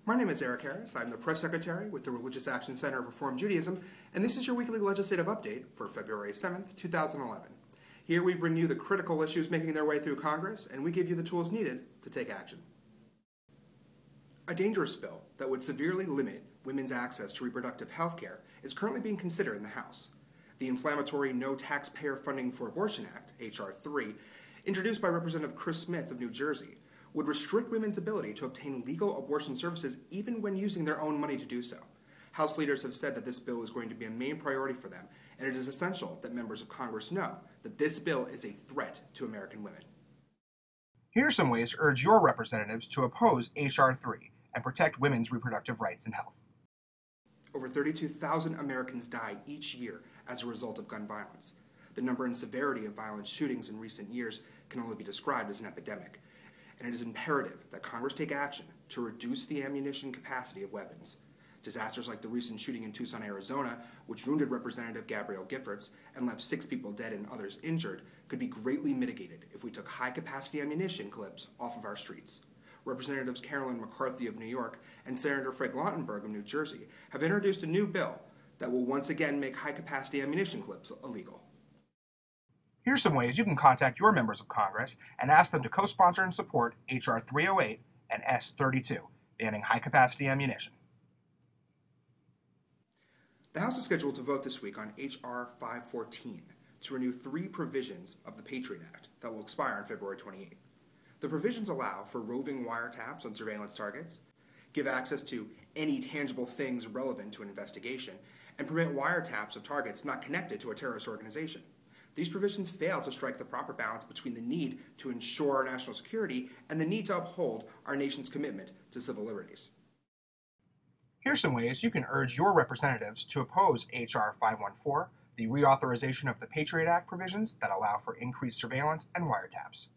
My name is Eric Harris. I'm the Press Secretary with the Religious Action Center of Reform Judaism, and this is your weekly legislative update for February 7th, 2011. Here we bring you the critical issues making their way through Congress, and we give you the tools needed to take action. A dangerous bill that would severely limit women's access to reproductive health care is currently being considered in the House. The inflammatory No Taxpayer Funding for Abortion Act, H.R. 3, introduced by Representative Chris Smith of New Jersey, would restrict women's ability to obtain legal abortion services even when using their own money to do so. House leaders have said that this bill is going to be a main priority for them, and it is essential that members of Congress know that this bill is a threat to American women. Here are some ways to urge your representatives to oppose H.R. 3 and protect women's reproductive rights and health. Over 32,000 Americans die each year as a result of gun violence. The number and severity of violent shootings in recent years can only be described as an epidemic, and it is imperative that Congress take action to reduce the ammunition capacity of weapons. Disasters like the recent shooting in Tucson, Arizona, which wounded Representative Gabrielle Giffords and left 6 people dead and others injured, could be greatly mitigated if we took high-capacity ammunition clips off of our streets. Representatives Carolyn McCarthy of New York and Senator Frank Lautenberg of New Jersey have introduced a new bill that will once again make high-capacity ammunition clips illegal. Here's some ways you can contact your members of Congress and ask them to co-sponsor and support H.R. 308 and S. 32, banning high-capacity ammunition. The House is scheduled to vote this week on H.R. 514 to renew 3 provisions of the Patriot Act that will expire on February 28th. The provisions allow for roving wiretaps on surveillance targets, give access to any tangible things relevant to an investigation, and permit wiretaps of targets not connected to a terrorist organization. These provisions fail to strike the proper balance between the need to ensure our national security and the need to uphold our nation's commitment to civil liberties. Here's some ways you can urge your representatives to oppose H.R. 514, the reauthorization of the Patriot Act provisions that allow for increased surveillance and wiretaps.